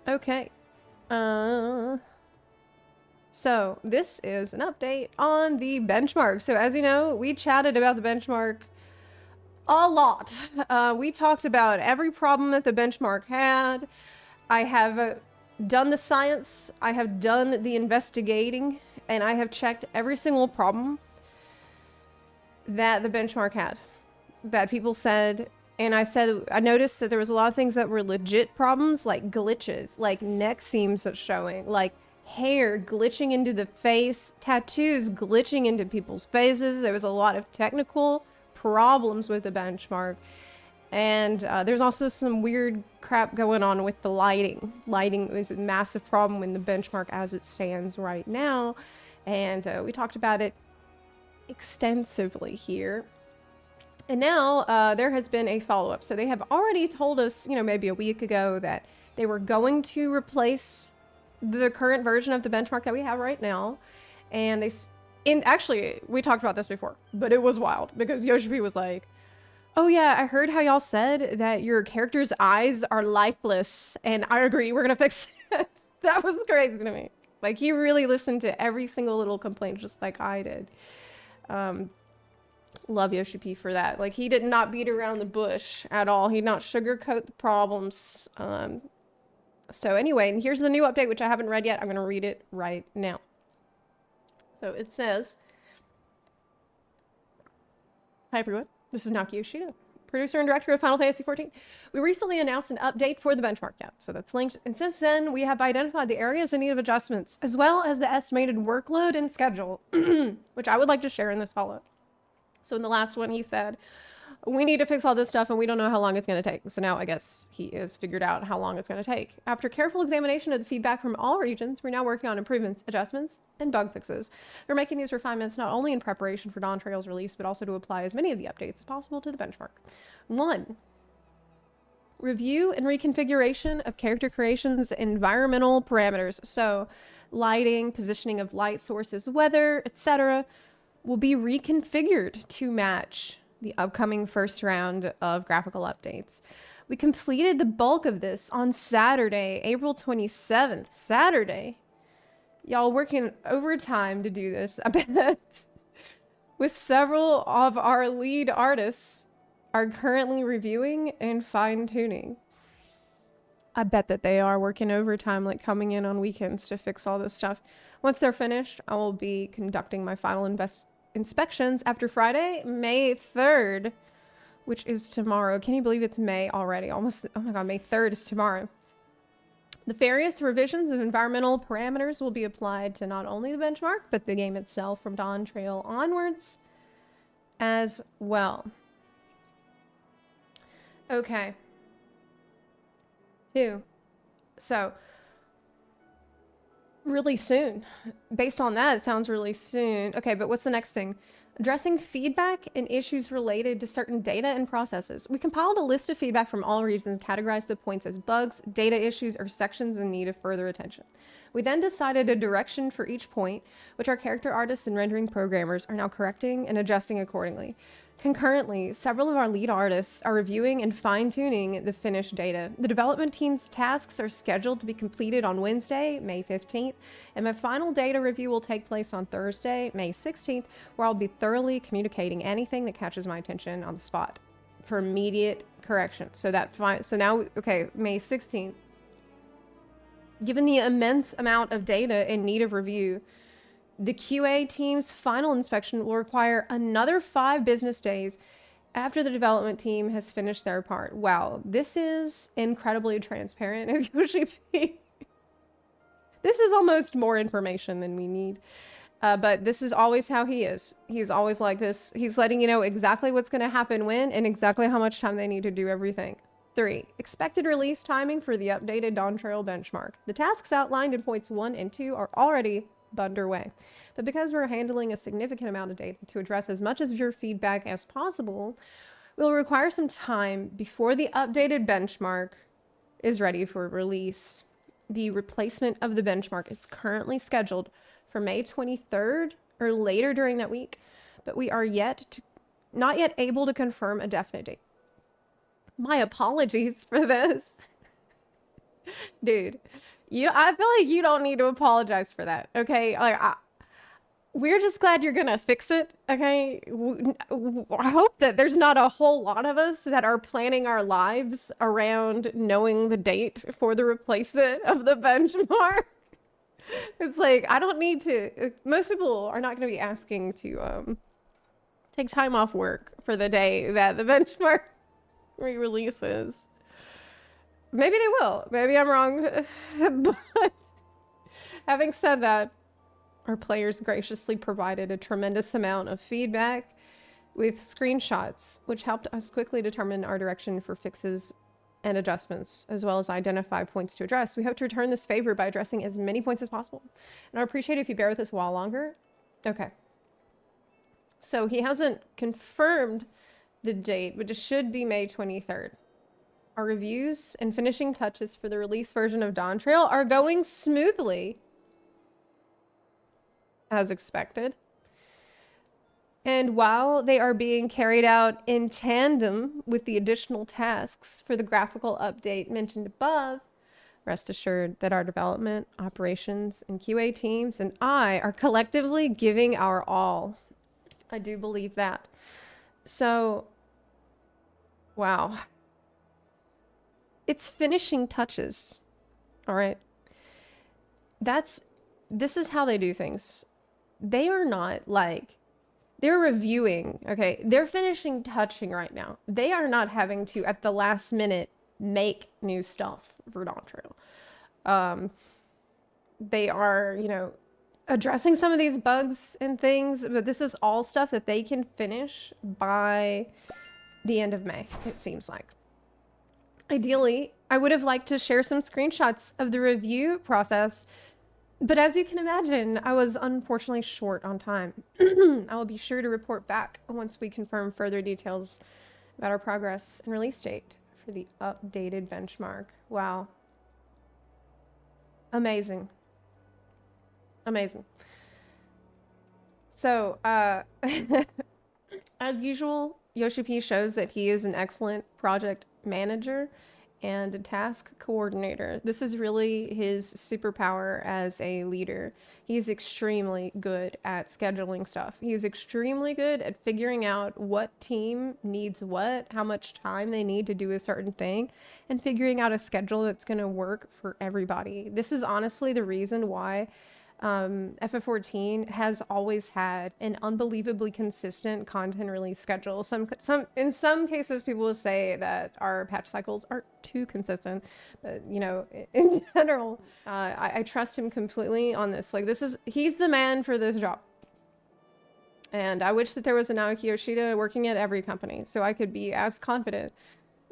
Okay. So this is an update on the benchmark. So as you know, we chatted about the benchmark a lot. We talked about every problem that the benchmark had. I have done the science, I have done the investigating, and I have checked every single problem that the benchmark had, that people said. And I noticed that there was a lot of things that were legit problems, like glitches, like neck seams showing, like hair glitching into the face, tattoos glitching into people's faces. There was a lot of technical problems with the benchmark. And there's also some weird crap going on with the lighting. Lighting is a massive problem in the benchmark as it stands right now. And we talked about it extensively here. And now there has been a follow-up. So they have already told us, maybe a week ago that they were going to replace the current version of the benchmark that we have right now. And actually, we talked about this before, but it was wild because Yoshi-P was like, oh yeah, I heard how y'all said that your character's eyes are lifeless, and I agree, we're gonna fix it. That was crazy to me. Like, he really listened to every single little complaint just like I did. Love Yoshi-P for that. Like, he did not beat around the bush at all. He did not sugarcoat the problems. So anyway, and here's the new update, which I haven't read yet. I'm gonna read it right now. So it says, hi everyone. This is Naoki Yoshida, producer and director of Final Fantasy XIV. We recently announced an update for the benchmark yet, so that's linked. And since then, we have identified the areas in need of adjustments, as well as the estimated workload and schedule, which I would like to share in this follow-up. So in the last one, he said, we need to fix all this stuff and we don't know how long it's going to take. So now I guess he has figured out how long it's going to take. After careful examination of the feedback from all regions, we're now working on improvements, adjustments, and bug fixes. We're making these refinements not only in preparation for Dawntrail's release, but also to apply as many of the updates as possible to the benchmark. 1. Review and reconfiguration of character creation's environmental parameters. So lighting, positioning of light sources, weather, etc. will be reconfigured to match the upcoming first round of graphical updates. We completed the bulk of this on Saturday, April 27th. Saturday. Y'all working overtime to do this, I bet. With several of our lead artists are currently reviewing and fine-tuning. I bet that they are working overtime, like coming in on weekends to fix all this stuff. Once they're finished, I will be conducting my final inspections after Friday, May 3rd, which is tomorrow. Can you believe it's May already? Almost, oh my god, May 3rd is tomorrow. The various revisions of environmental parameters will be applied to not only the benchmark, but the game itself from Dawntrail onwards as well. Okay. 2. So, really soon. Based on that, it sounds really soon. Okay, but what's the next thing? Addressing feedback and issues related to certain data and processes. We compiled a list of feedback from all regions and categorized the points as bugs, data issues, or sections in need of further attention. We then decided a direction for each point, which our character artists and rendering programmers are now correcting and adjusting accordingly. Concurrently, several of our lead artists are reviewing and fine-tuning the finished data. The development team's tasks are scheduled to be completed on Wednesday, May 15th, and my final data review will take place on Thursday, May 16th, where I'll be thoroughly communicating anything that catches my attention on the spot for immediate correction. So now, okay, May 16th. Given the immense amount of data in need of review, the QA team's final inspection will require another 5 business days after the development team has finished their part. Wow, this is incredibly transparent of Yoshi-P. This is almost more information than we need. But this is always how he is. He's always like this. He's letting you know exactly what's going to happen when and exactly how much time they need to do everything. 3. Expected release timing for the updated Dawntrail benchmark. The tasks outlined in points 1 and 2 are already underway. But because we're handling a significant amount of data to address as much of your feedback as possible, we'll require some time before the updated benchmark is ready for release. The replacement of the benchmark is currently scheduled for May 23rd or later during that week, but we are not yet able to confirm a definite date. My apologies for this. Dude, I feel like you don't need to apologize for that, okay? Like, we're just glad you're gonna fix it, okay? I hope that there's not a whole lot of us that are planning our lives around knowing the date for the replacement of the benchmark. It's like, I don't need to, most people are not gonna be asking to take time off work for the day that the benchmark re-releases. Maybe they will. Maybe I'm wrong. But having said that, our players graciously provided a tremendous amount of feedback with screenshots, which helped us quickly determine our direction for fixes and adjustments, as well as identify points to address. We hope to return this favor by addressing as many points as possible. And I'd appreciate it if you bear with us a while longer. Okay. So he hasn't confirmed the date, but it should be May 23rd. Our reviews and finishing touches for the release version of Dawntrail are going smoothly, as expected. And while they are being carried out in tandem with the additional tasks for the graphical update mentioned above, rest assured that our development, operations, and QA teams and I are collectively giving our all. I do believe that. So, wow. It's finishing touches. All right. This is how they do things. They are not like, they're reviewing, okay? They're finishing touching right now. They are not having to, at the last minute, make new stuff for Dawntrail. They are, you know, addressing some of these bugs and things, but this is all stuff that they can finish by the end of May, it seems like. Ideally, I would have liked to share some screenshots of the review process, but as you can imagine, I was unfortunately short on time. I will be sure to report back once we confirm further details about our progress and release date for the updated benchmark. Wow. Amazing. Amazing. So, as usual, Yoshi-P shows that he is an excellent project manager and a task coordinator. This is really his superpower as a leader. He's extremely good at scheduling stuff. He's extremely good at figuring out what team needs what, how much time they need to do a certain thing, and figuring out a schedule that's going to work for everybody. This is honestly the reason why FF14 has always had an unbelievably consistent content release schedule. In some cases, people will say that our patch cycles are too consistent, but you know, in general, I trust him completely on this. Like, he's the man for this job. And I wish that there was a Naoki Yoshida working at every company, so I could be as confident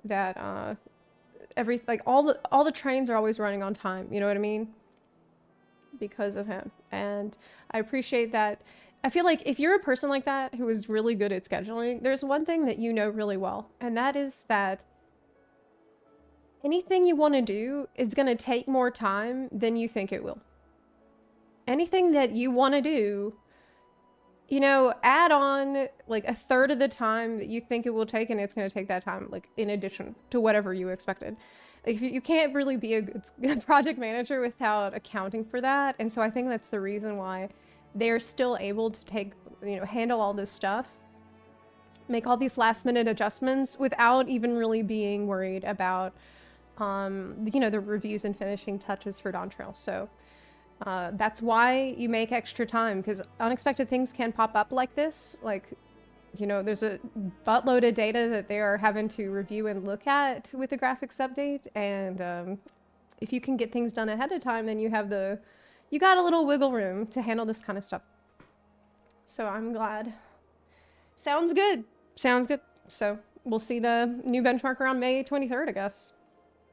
that all the trains are always running on time. You know what I mean? Because of him. And I appreciate that. I feel like if you're a person like that who is really good at scheduling, there's one thing that you know really well, and that is that anything you want to do is going to take more time than you think it will. Anything that you want to do, you know, add on like a third of the time that you think it will take, and it's going to take that time, like in addition to whatever you expected. Like, you can't really be a good project manager without accounting for that. And so I think that's the reason why they're still able to handle all this stuff, make all these last minute adjustments without even really being worried about, the reviews and finishing touches for Dawntrail. So that's why you make extra time, because unexpected things can pop up like this. Like, you know, there's a buttload of data that they are having to review and look at with the graphics update. And if you can get things done ahead of time, then you got a little wiggle room to handle this kind of stuff. So I'm glad. Sounds good. Sounds good. So we'll see the new benchmark around May 23rd, I guess.